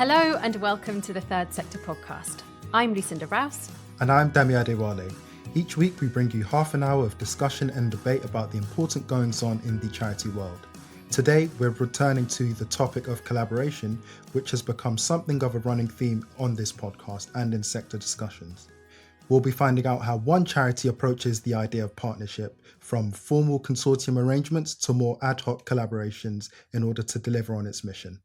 Hello and welcome to the Third Sector podcast. I'm Lucinda Rouse. And I'm Dami Adewale. Each week we bring you half an hour of discussion and debate about the important goings-on in the charity world. Today we're returning to the topic of collaboration, which has become something of a running theme on this podcast and in sector discussions. We'll be finding out how one charity approaches the idea of partnership, from formal consortium arrangements to more ad hoc collaborations in order to deliver on its mission.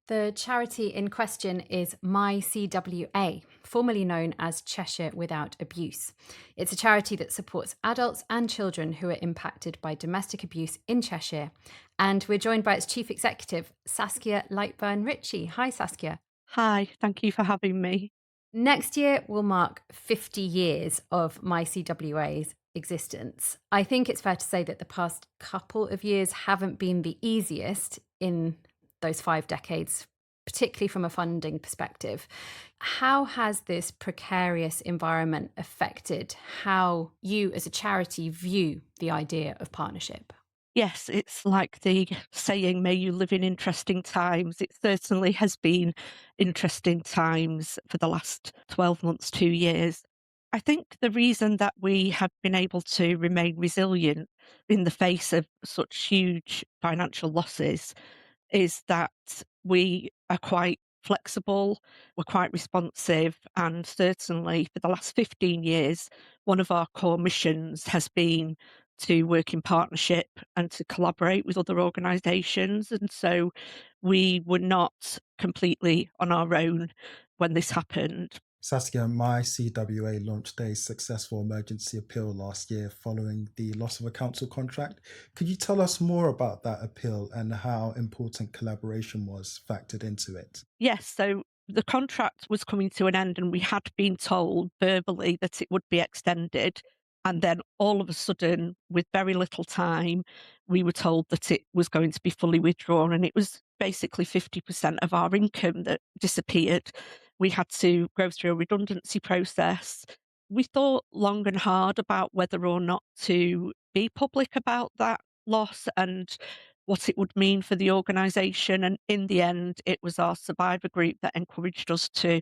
The charity in question is MyCWA, formerly known as Cheshire Without Abuse. It's a charity that supports adults and children who are impacted by domestic abuse in Cheshire. And we're joined by its chief executive, Saskia Lightburn-Ritchie. Hi, Saskia. Hi, thank you for having me. Next year will mark 50 years of MyCWA's existence. I think it's fair to say that the past couple of years haven't been the easiest in those 5 decades, particularly from a funding perspective. How has this precarious environment affected how you as a charity view the idea of partnership? Yes, it's like the saying, may you live in interesting times. It certainly has been interesting times for the last 12 months, 2 years. I think the reason that we have been able to remain resilient in the face of such huge financial losses is that we are quite flexible, we're quite responsive, and certainly for the last 15 years, one of our core missions has been to work in partnership and to collaborate with other organisations. And so we were not completely on our own when this happened. Saskia, MyCWA launched a successful emergency appeal last year following the loss of a council contract. Could you tell us more about that appeal and how important collaboration was factored into it? Yes, so the contract was coming to an end and we had been told verbally that it would be extended. And then all of a sudden, with very little time, we were told that it was going to be fully withdrawn. And it was basically 50% of our income that disappeared. We had to go through a redundancy process. We thought long and hard about whether or not to be public about that loss and what it would mean for the organisation. And in the end, it was our survivor group that encouraged us to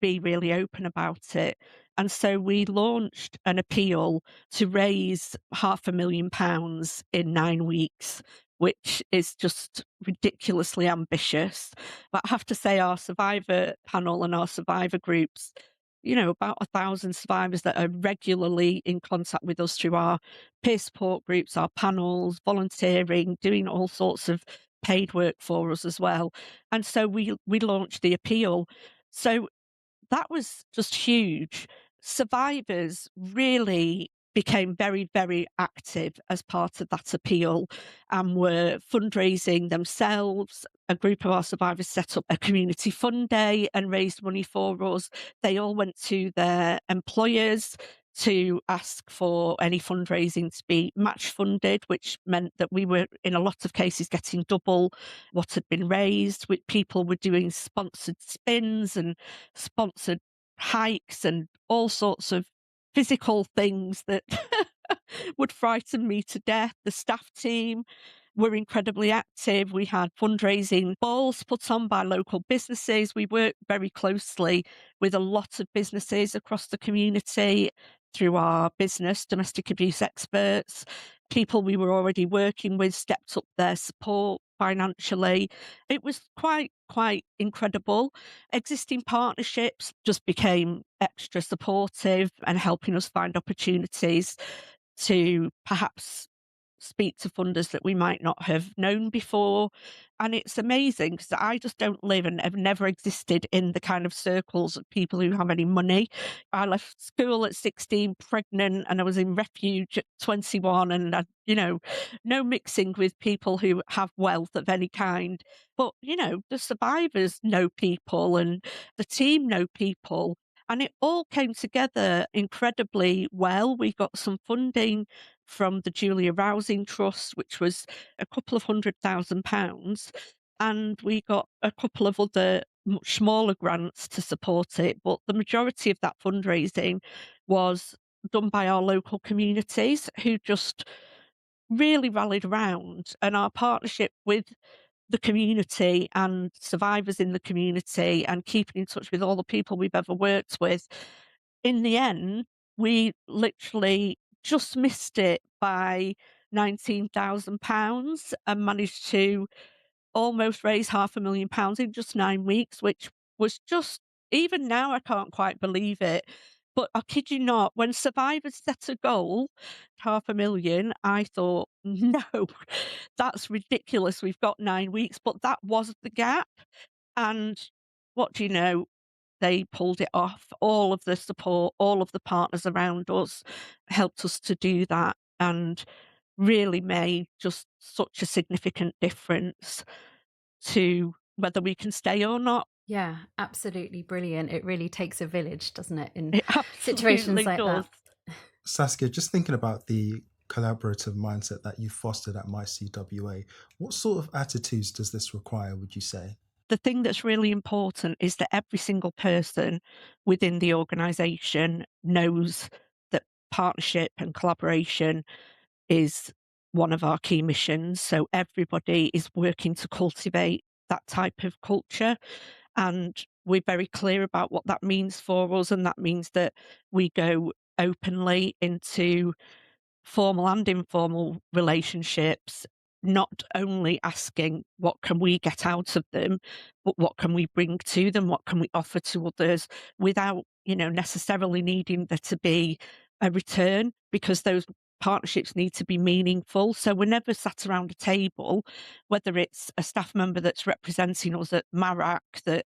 be really open about it. And so we launched an appeal to raise £500,000 in 9 weeks, which is just ridiculously ambitious. But I have to say, our survivor panel and our survivor groups, about 1,000 survivors that are regularly in contact with us through our peer support groups, our panels, volunteering, doing all sorts of paid work for us as well. And so we launched the appeal. So that was just huge. Survivors really became very, very active as part of that appeal and were fundraising themselves. A group of our survivors set up a community fund day and raised money for us. They all went to their employers to ask for any fundraising to be match funded, which meant that we were, in a lot of cases, getting double what had been raised. People were doing sponsored spins and sponsored hikes and all sorts of physical things that would frighten me to death. The staff team were incredibly active. We had fundraising balls put on by local businesses. We worked very closely with a lot of businesses across the community through our business, domestic abuse experts. People we were already working with stepped up their support financially. It was quite incredible. Existing partnerships just became extra supportive and helping us find opportunities to perhaps speak to funders that we might not have known before. And it's amazing because I just don't live and have never existed in the kind of circles of people who have any money. I left school at 16, pregnant, and I was in refuge at 21, and I, no mixing with people who have wealth of any kind. But, the survivors know people and the team know people. And it all came together incredibly well. We got some funding from the Julia Rousing Trust, which was a couple of £100,000. And we got a couple of other much smaller grants to support it. But the majority of that fundraising was done by our local communities who just really rallied around. And our partnership with the community and survivors in the community and keeping in touch with all the people we've ever worked with, in the end, we literally just missed it by £19,000 and managed to almost raise £500,000 in just 9 weeks, which was just, even now, I can't quite believe it. But I kid you not, when survivors set a goal, 500,000, I thought, "No, that's ridiculous. We've got 9 weeks." But that was the gap. And what do you know? They pulled it off. All of the support, all of the partners around us helped us to do that, and really made just such a significant difference to whether we can stay or not. Yeah, absolutely brilliant. It really takes a village, doesn't it, in It situations absolutely like does. that? Saskia, just thinking about the collaborative mindset that you fostered at MyCWA, what sort of attitudes does this require, would you say? The thing that's really important is that every single person within the organisation knows that partnership and collaboration is one of our key missions. So everybody is working to cultivate that type of culture. And we're very clear about what that means for us. And that means that we go openly into formal and informal relationships, not only asking what can we get out of them, but what can we bring to them, what can we offer to others, without, necessarily needing there to be a return, because those partnerships need to be meaningful. So we're never sat around a table, whether it's a staff member that's representing us at MARAC that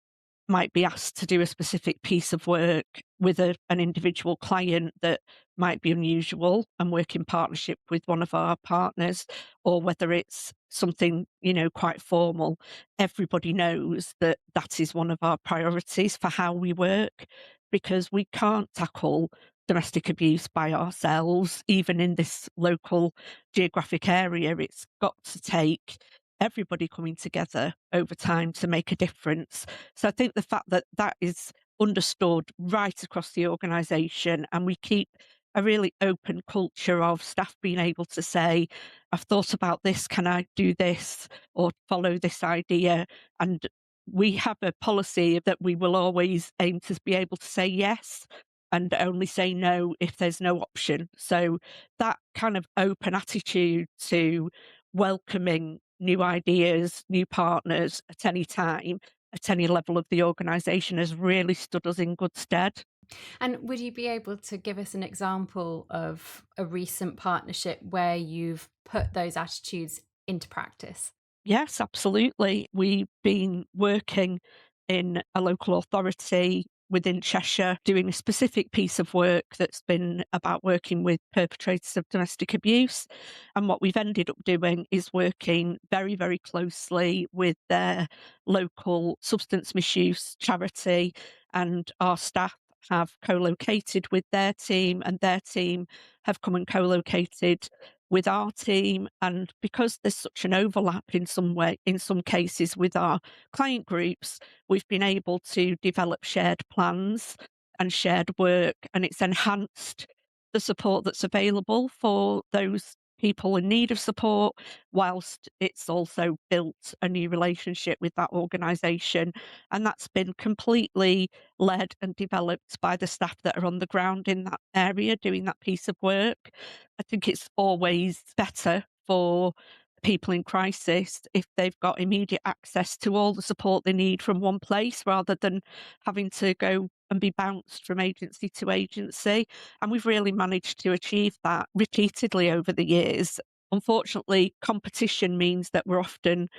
might be asked to do a specific piece of work with an individual client that might be unusual and work in partnership with one of our partners, or whether it's something, quite formal. Everybody knows that that is one of our priorities for how we work, because we can't tackle domestic abuse by ourselves, even in this local geographic area. It's got to take everybody coming together over time to make a difference. So I think the fact that that is understood right across the organisation, and we keep a really open culture of staff being able to say, "I've thought about this, can I do this or follow this idea?" And we have a policy that we will always aim to be able to say yes and only say no if there's no option. So that kind of open attitude to welcoming new ideas, new partners at any time, at any level of the organisation, has really stood us in good stead. And would you be able to give us an example of a recent partnership where you've put those attitudes into practice? Yes, absolutely. We've been working in a local authority within Cheshire doing a specific piece of work that's been about working with perpetrators of domestic abuse. And what we've ended up doing is working very, very closely with their local substance misuse charity, and our staff have co-located with their team, and their team have come and co-located with our team. And because there's such an overlap in some cases with our client groups, we've been able to develop shared plans and shared work, and it's enhanced the support that's available for those people in need of support, whilst it's also built a new relationship with that organisation. And that's been completely led and developed by the staff that are on the ground in that area doing that piece of work. I think it's always better for people in crisis if they've got immediate access to all the support they need from one place, rather than having to go and be bounced from agency to agency. And we've really managed to achieve that repeatedly over the years. Unfortunately, competition means that we're often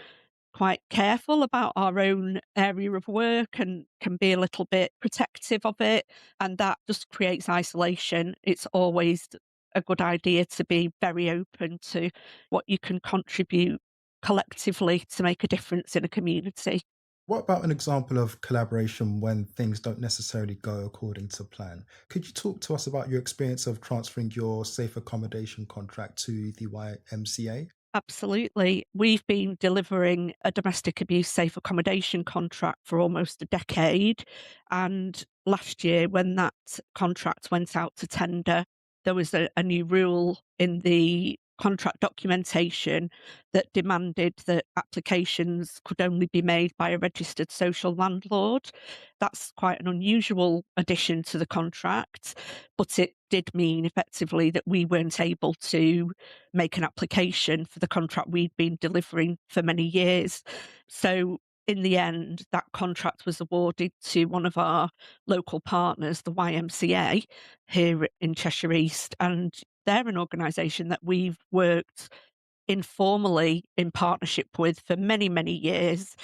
quite careful about our own area of work and can be a little bit protective of it, and that just creates isolation. It's always a good idea to be very open to what you can contribute collectively to make a difference in a community. What about an example of collaboration when things don't necessarily go according to plan? Could you talk to us about your experience of transferring your safe accommodation contract to the YMCA? Absolutely. We've been delivering a domestic abuse safe accommodation contract for almost a decade. And last year, when that contract went out to tender, there was a new rule in the contract documentation that demanded that applications could only be made by a registered social landlord. That's quite an unusual addition to the contract, but it did mean effectively that we weren't able to make an application for the contract we'd been delivering for many years. So in the end, that contract was awarded to one of our local partners, the YMCA, here in Cheshire East, and they're an organisation that we've worked informally in partnership with for many, many years.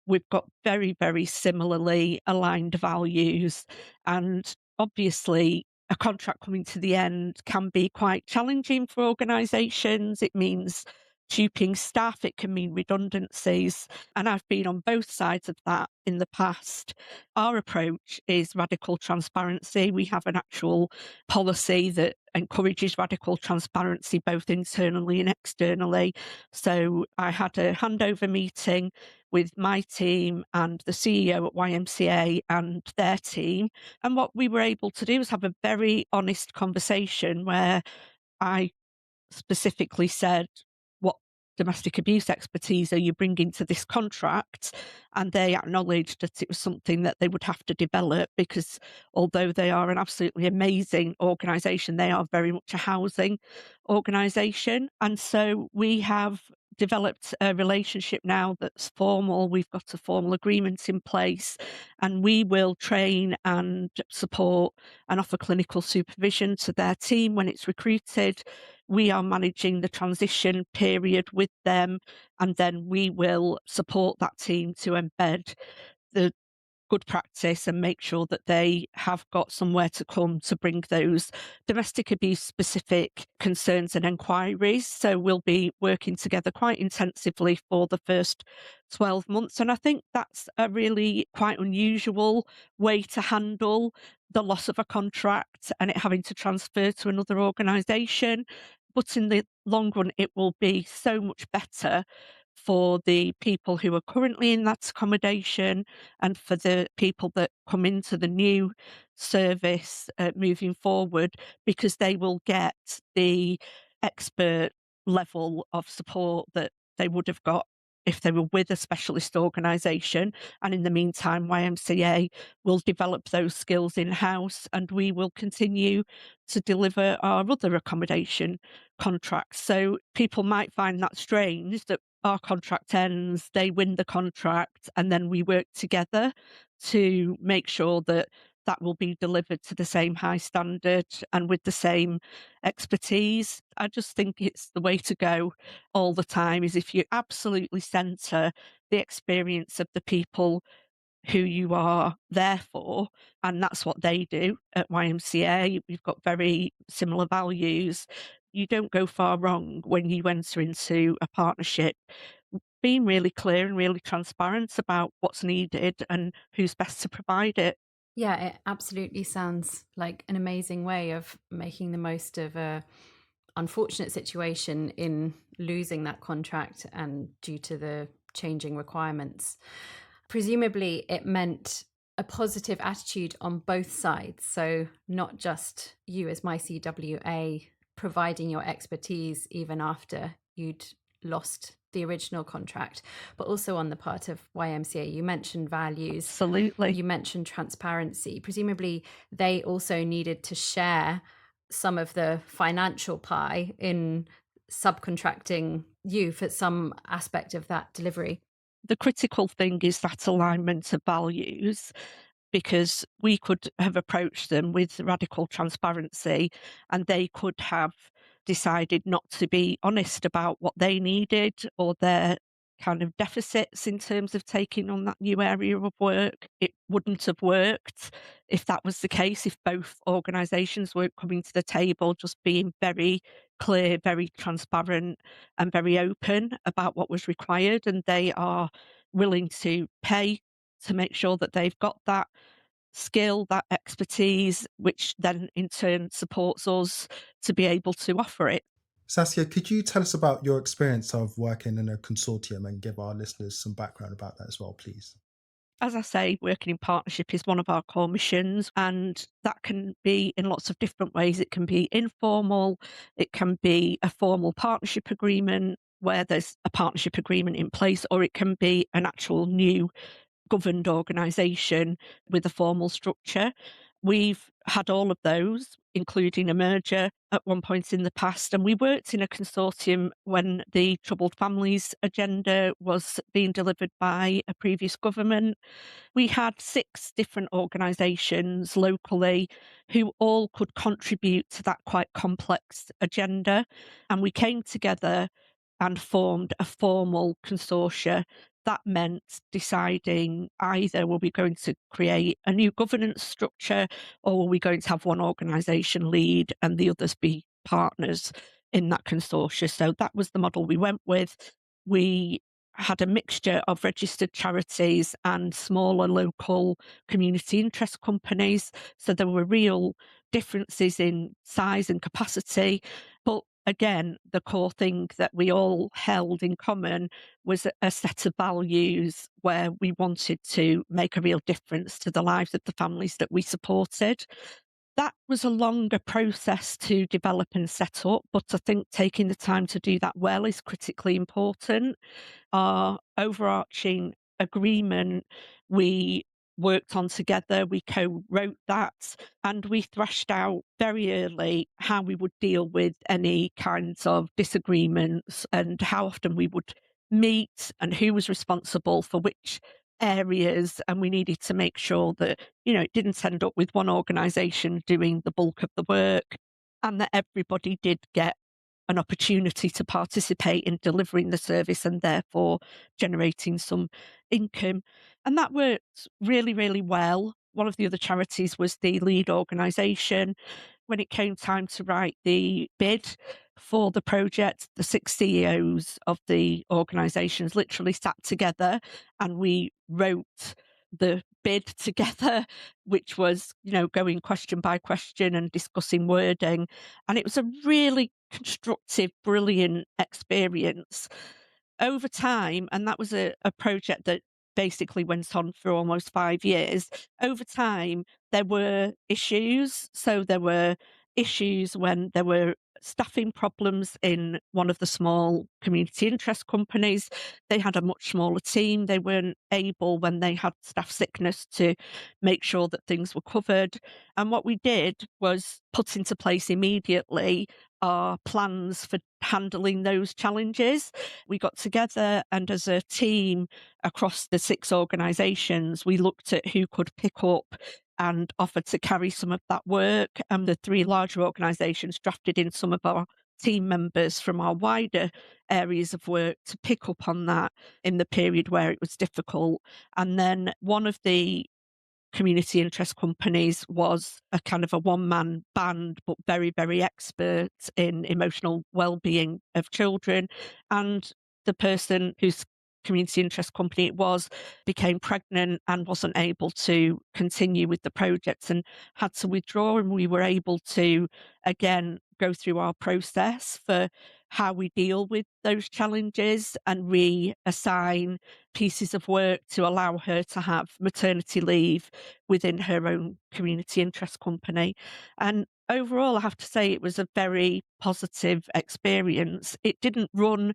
We've got very, very similarly aligned values, and obviously a contract coming to the end can be quite challenging for organisations. It means duping staff, it can mean redundancies, and I've been on both sides of that in the past. Our approach is radical transparency. We have an actual policy that encourages radical transparency both internally and externally. So I had a handover meeting with my team and the CEO at YMCA and their team. And what we were able to do is have a very honest conversation where I specifically said, "What domestic abuse expertise are you bringing to this contract?" And they acknowledged that it was something that they would have to develop because although they are an absolutely amazing organisation, they are very much a housing organisation. And so we have developed a relationship now that's formal. We've got a formal agreement in place, and we will train and support and offer clinical supervision to their team when it's recruited. We are managing the transition period with them, and then we will support that team to embed the good practice and make sure that they have got somewhere to come to bring those domestic abuse specific concerns and enquiries. So we'll be working together quite intensively for the first 12 months. And I think that's a really quite unusual way to handle the loss of a contract and it having to transfer to another organisation. But in the long run, it will be so much better for the people who are currently in that accommodation and for the people that come into the new service moving forward, because they will get the expert level of support that they would have got if they were with a specialist organisation. And in the meantime, YMCA will develop those skills in-house and we will continue to deliver our other accommodation contracts. So people might find that strange that our contract ends, they win the contract, and then we work together to make sure that that will be delivered to the same high standard and with the same expertise. I just think it's the way to go all the time is if you absolutely centre the experience of the people who you are there for, and that's what they do at YMCA. We've got very similar values. You don't go far wrong when you enter into a partnership. Being really clear and really transparent about what's needed and who's best to provide it. Yeah, it absolutely sounds like an amazing way of making the most of a unfortunate situation in losing that contract and due to the changing requirements. Presumably, it meant a positive attitude on both sides. So, not just you as MyCWA providing your expertise even after you'd lost the original contract, but also on the part of YMCA. You mentioned values, Absolutely. you mentioned transparency. Presumably, they also needed to share some of the financial pie in subcontracting you for some aspect of that delivery. The critical thing is that alignment of values, because we could have approached them with radical transparency and they could have decided not to be honest about what they needed or their kind of deficits in terms of taking on that new area of work. It wouldn't have worked if that was the case, if both organisations weren't coming to the table, just being very clear, very transparent, and very open about what was required. And they are willing to pay to make sure that they've got that skill, that expertise, which then in turn supports us to be able to offer it. Saskia, could you tell us about your experience of working in a consortium and give our listeners some background about that as well, please? As I say, working in partnership is one of our core missions, and that can be in lots of different ways. It can be informal, it can be a formal partnership agreement where there's a partnership agreement in place, or it can be an actual new governed organisation with a formal structure. We've had all of those, including a merger at one point in the past, and we worked in a consortium when the Troubled Families agenda was being delivered by a previous government. We had 6 different organisations locally who all could contribute to that quite complex agenda, and we came together and formed a formal consortia. That meant deciding either were we going to create a new governance structure, or were we going to have one organisation lead and the others be partners in that consortia. So that was the model we went with. We had a mixture of registered charities and smaller local community interest companies. So there were real differences in size and capacity. But again, the core thing that we all held in common was a set of values where we wanted to make a real difference to the lives of the families that we supported. That was a longer process to develop and set up, but I think taking the time to do that well is critically important. Our overarching agreement, we worked on together, we co-wrote that, and we thrashed out very early how we would deal with any kinds of disagreements and how often we would meet and who was responsible for which areas. And we needed to make sure that, it didn't end up with one organisation doing the bulk of the work, and that everybody did get an opportunity to participate in delivering the service and therefore generating some income. And that worked really, really well. One of the other charities was the lead organisation. When it came time to write the bid for the project, the 6 CEOs of the organisations literally sat together and we wrote the bid together, which was, going question by question and discussing wording. And it was a really constructive, brilliant experience over time. And that was a project that basically went on for almost 5 years. Over time, there were issues. So there were issues when there were staffing problems in one of the small community interest companies. They had a much smaller team. They weren't able, when they had staff sickness, to make sure that things were covered. And what we did was put into place immediately our plans for handling those challenges. We got together and as a team across the 6 organisations, we looked at who could pick up and offered to carry some of that work. And the 3 larger organisations drafted in some of our team members from our wider areas of work to pick up on that in the period where it was difficult. And then one of the community interest companies was a kind of a one-man band, but very, very expert in emotional well-being of children. And the person whose community interest company it was became pregnant and wasn't able to continue with the project and had to withdraw. And we were able to, again, go through our process for how we deal with those challenges and reassign pieces of work to allow her to have maternity leave within her own community interest company. And overall, I have to say it was a very positive experience. It didn't run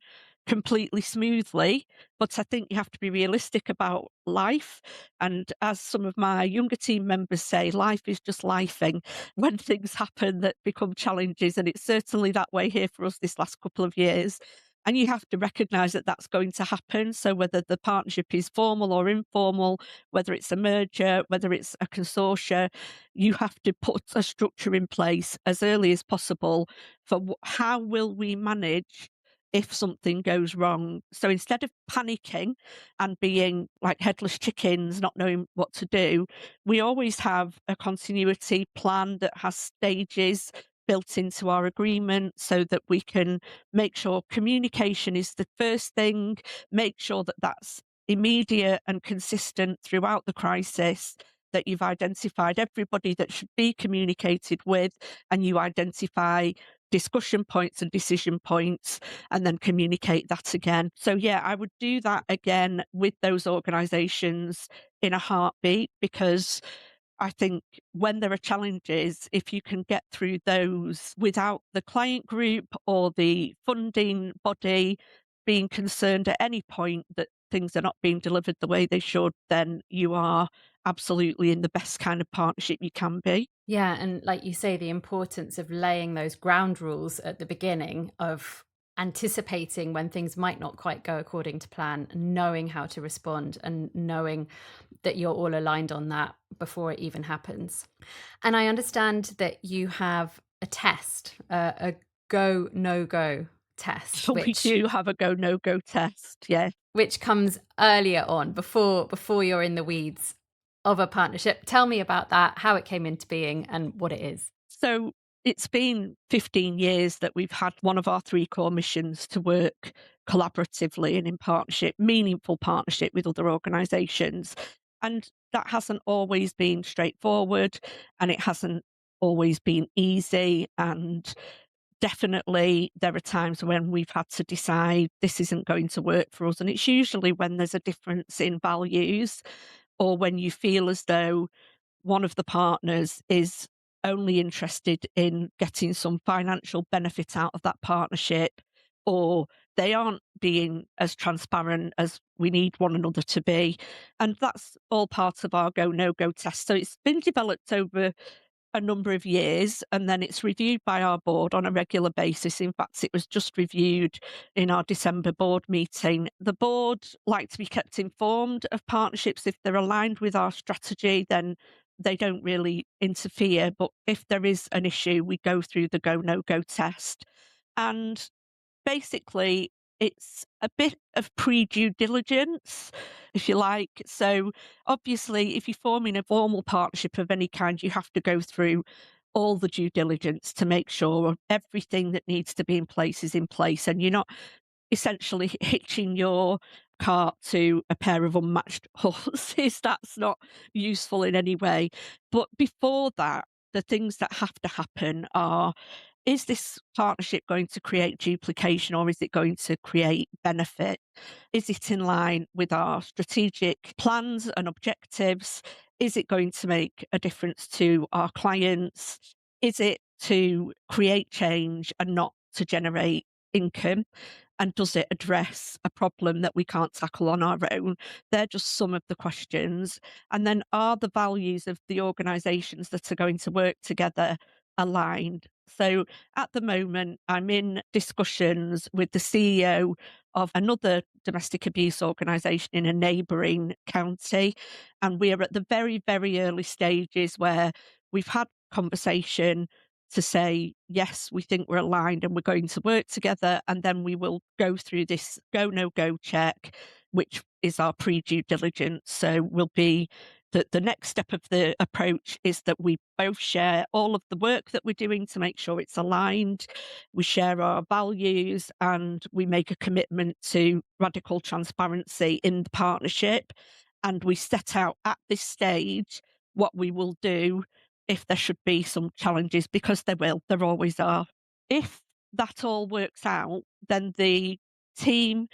completely smoothly, but I think you have to be realistic about life. And as some of my younger team members say, life is just lifing when things happen that become challenges. And it's certainly that way here for us this last couple of years. And you have to recognise that that's going to happen. So whether the partnership is formal or informal, whether it's a merger, whether it's a consortia, you have to put a structure in place as early as possible for how will we manage if something goes wrong. So instead of panicking and being like headless chickens, not knowing what to do, we always have a continuity plan that has stages built into our agreement so that we can make sure communication is the first thing, make sure that that's immediate and consistent throughout the crisis, that you've identified everybody that should be communicated with, and you identify discussion points and decision points, and then communicate that again. So yeah, I would do that again with those organisations in a heartbeat, because I think when there are challenges, if you can get through those without the client group or the funding body being concerned at any point that things are not being delivered the way they should, then you are absolutely in the best kind of partnership you can be. Yeah, and like you say, the importance of laying those ground rules at the beginning, of anticipating when things might not quite go according to plan, and knowing how to respond, and knowing that you're all aligned on that before it even happens. And I understand that you have a test, a go, no go test, So we do have a go, no go test. Yeah. which comes earlier on, before you're in the weeds of a partnership. Tell me about that, how it came into being and what it is. So it's been 15 years that we've had one of our three core missions to work collaboratively and in partnership, meaningful partnership with other organisations. And that hasn't always been straightforward, and it hasn't always been easy. And definitely there are times when we've had to decide this isn't going to work for us. And it's usually when there's a difference in values, or when you feel as though one of the partners is only interested in getting some financial benefit out of that partnership, or they aren't being as transparent as we need one another to be. And that's all part of our go no go test. So it's been developed over a number of years, and then it's reviewed by our board on a regular basis. In fact, it was just reviewed in our December board meeting. The board like to be kept informed of partnerships. If they're aligned with our strategy, then they don't really interfere. But if there is an issue, we go through the go no go test. And basically, it's a bit of pre-due diligence, if you like. So obviously, if you're forming a formal partnership of any kind, you have to go through all the due diligence to make sure everything that needs to be in place is in place, and you're not essentially hitching your cart to a pair of unmatched horses. That's not useful in any way. But before that, the things that have to happen are, is this partnership going to create duplication, or is it going to create benefit? Is it in line with our strategic plans and objectives? Is it going to make a difference to our clients? Is it to create change and not to generate income? And does it address a problem that we can't tackle on our own? They're just some of the questions. And then, are the values of the organisations that are going to work together aligned? So at the moment, I'm in discussions with the CEO of another domestic abuse organisation in a neighbouring county. And we are at the very, very early stages where we've had conversation to say, yes, we think we're aligned and we're going to work together. And then we will go through this go, no go check, which is our pre due diligence. So will be that the next step of the approach is that we both share all of the work that we're doing to make sure it's aligned. We share our values, and we make a commitment to radical transparency in the partnership. And we set out at this stage what we will do if there should be some challenges, because there always are. If that all works out, then the team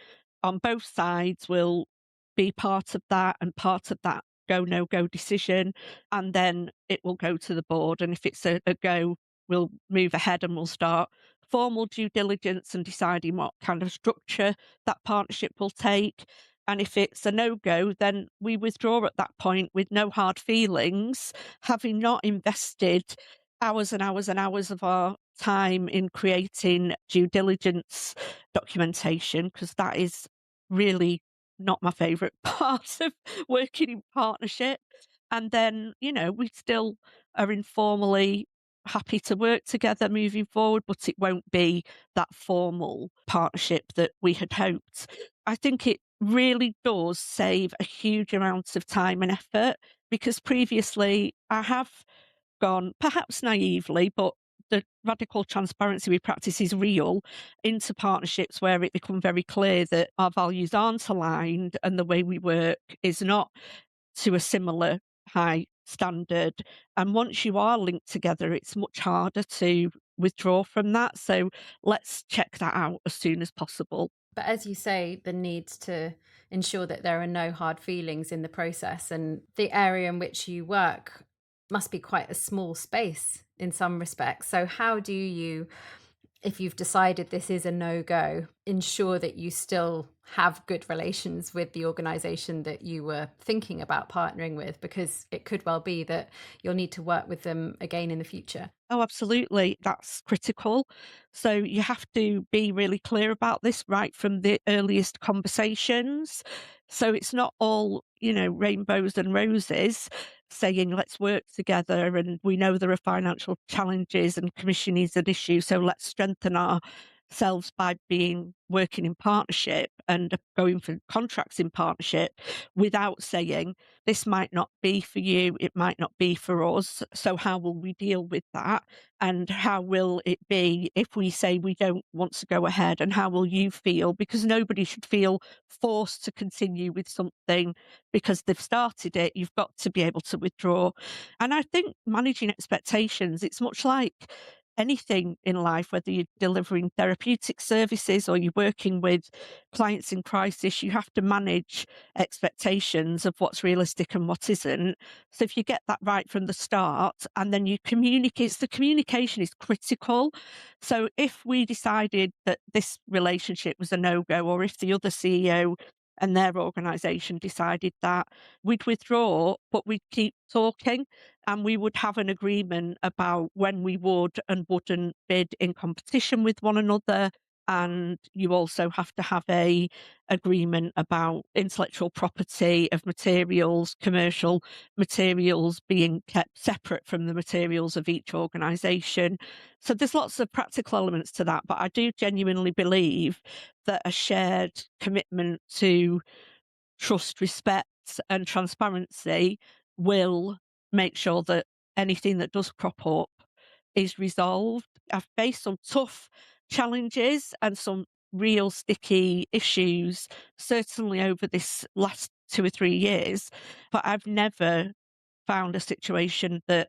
on both sides will be part of that, and part of that go, no go decision. And then it will go to the board. And if it's a go, we'll move ahead and we'll start formal due diligence and deciding what kind of structure that partnership will take. And if it's a no go, then we withdraw at that point with no hard feelings, having not invested hours and hours and hours of our time in creating due diligence documentation, because that is really not my favourite part of working in partnership. And then, we still are informally happy to work together moving forward, but it won't be that formal partnership that we had hoped. I think it really does save a huge amount of time and effort, because previously I have gone, perhaps naively, but the radical transparency we practice is real, into partnerships where it become very clear that our values aren't aligned and the way we work is not to a similar high standard. And once you are linked together, it's much harder to withdraw from that. So let's check that out as soon as possible. But as you say, the need to ensure that there are no hard feelings in the process, and the area in which you work must be quite a small space in some respects. So, how do you, if you've decided this is a no go, ensure that you still have good relations with the organization that you were thinking about partnering with? Because it could well be that you'll need to work with them again in the future. Oh, absolutely. That's critical. So you have to be really clear about this right from the earliest conversations. So it's not all, rainbows and roses saying, let's work together. And we know there are financial challenges and commission is an issue. So let's strengthen ourselves by working in partnership and going for contracts in partnership without saying, this might not be for you, it might not be for us. So, how will we deal with that? And how will it be if we say we don't want to go ahead? And how will you feel? Because nobody should feel forced to continue with something because they've started it. You've got to be able to withdraw. And I think managing expectations, it's much like anything in life, whether you're delivering therapeutic services or you're working with clients in crisis, you have to manage expectations of what's realistic and what isn't. So if you get that right from the start and then you communicate, the communication is critical. So if we decided that this relationship was a no-go, or if the other CEO and their organisation decided that, we'd withdraw, but we'd keep talking and we would have an agreement about when we would and wouldn't bid in competition with one another. And you also have to have a agreement about intellectual property of materials, commercial materials being kept separate from the materials of each organisation. So there's lots of practical elements to that, but I do genuinely believe that a shared commitment to trust, respect, and transparency will make sure that anything that does crop up is resolved. I've faced some tough challenges and some real sticky issues, certainly over this last 2 or 3 years, but I've never found a situation that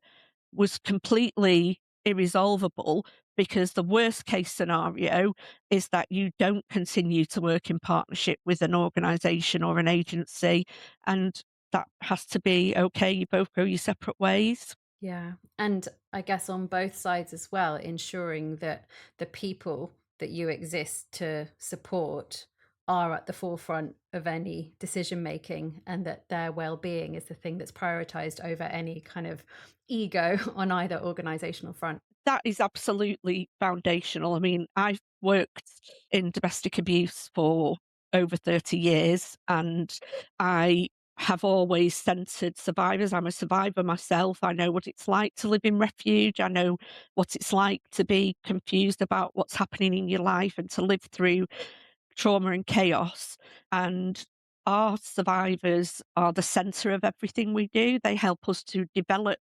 was completely irresolvable, because the worst case scenario is that you don't continue to work in partnership with an organisation or an agency, and that has to be okay. You both go your separate ways. Yeah. And I guess on both sides as well, ensuring that the people that you exist to support are at the forefront of any decision making, and that their well-being is the thing that's prioritized over any kind of ego on either organizational front. That is absolutely foundational. I mean, I've worked in domestic abuse for over 30 years, and I have always centred survivors. I'm a survivor myself. I know what it's like to live in refuge. I know what it's like to be confused about what's happening in your life and to live through trauma and chaos. And our survivors are the centre of everything we do. They help us to develop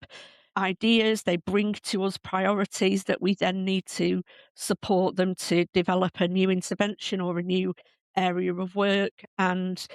ideas, they bring to us priorities that we then need to support them to develop a new intervention or a new area of work. And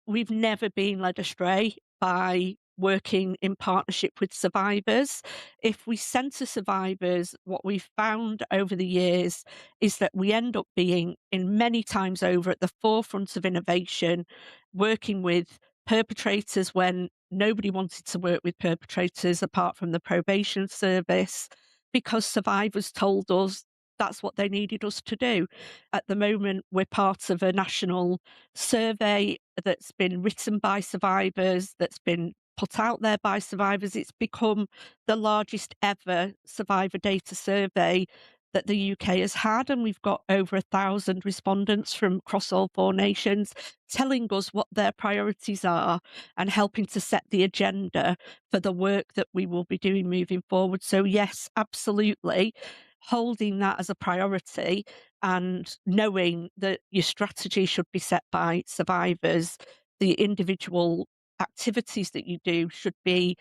we've never been led astray by working in partnership with survivors. If we centre survivors, what we've found over the years is that we end up being, in many times over, at the forefront of innovation, working with perpetrators when nobody wanted to work with perpetrators apart from the probation service, because survivors told us that's what they needed us to do. At the moment, we're part of a national survey that's been written by survivors, that's been put out there by survivors. It's become the largest ever survivor data survey that the UK has had, and we've got over 1,000 respondents from across all 4 nations telling us what their priorities are and helping to set the agenda for the work that we will be doing moving forward. So yes, absolutely, holding that as a priority and knowing that your strategy should be set by survivors, the individual activities that you do should be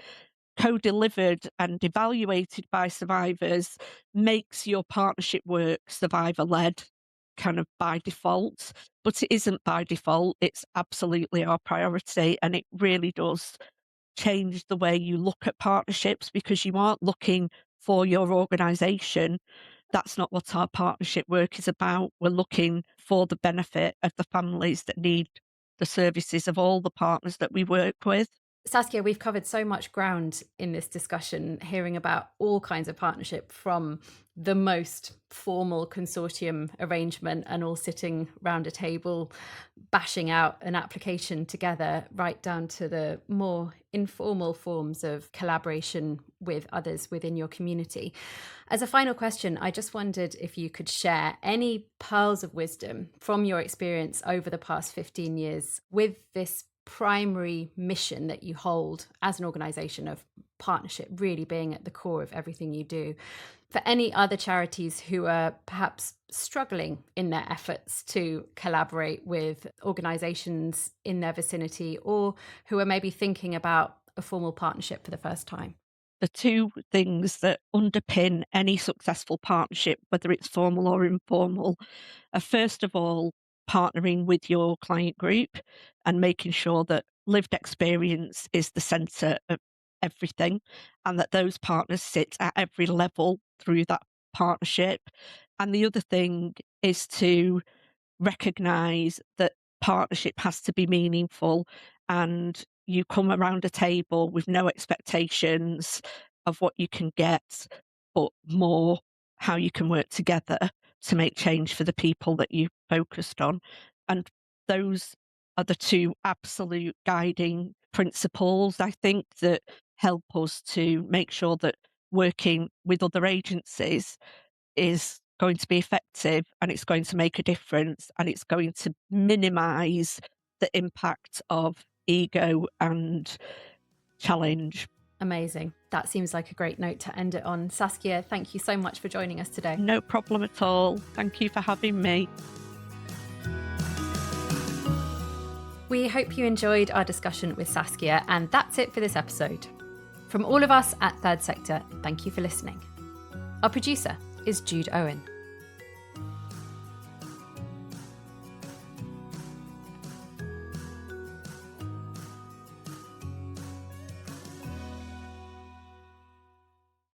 co-delivered and evaluated by survivors, makes your partnership work survivor-led kind of by default. But it isn't by default, it's absolutely our priority, and it really does change the way you look at partnerships, because you aren't looking for your organisation That's not what our partnership work is about. We're looking for the benefit of the families that need the services of all the partners that we work with. Saskia, we've covered so much ground in this discussion, hearing about all kinds of partnership, from the most formal consortium arrangement and all sitting round a table, bashing out an application together, right down to the more informal forms of collaboration with others within your community. As a final question, I just wondered if you could share any pearls of wisdom from your experience over the past 15 years with this primary mission that you hold as an organisation of partnership really being at the core of everything you do, for any other charities who are perhaps struggling in their efforts to collaborate with organisations in their vicinity, or who are maybe thinking about a formal partnership for the first time. The two things that underpin any successful partnership, whether it's formal or informal, are first of all partnering with your client group and making sure that lived experience is the centre of everything, and that those partners sit at every level through that partnership. And the other thing is to recognise that partnership has to be meaningful, and you come around a table with no expectations of what you can get, but more how you can work together to make change for the people that you focused on. And those are the two absolute guiding principles, I think, that help us to make sure that working with other agencies is going to be effective, and it's going to make a difference, and it's going to minimise the impact of ego and challenge. Amazing. That seems like a great note to end it on. Saskia, thank you so much for joining us today. No problem at all. Thank you for having me. We hope you enjoyed our discussion with Saskia, and that's it for this episode. From all of us at Third Sector, thank you for listening. Our producer is Jude Owen.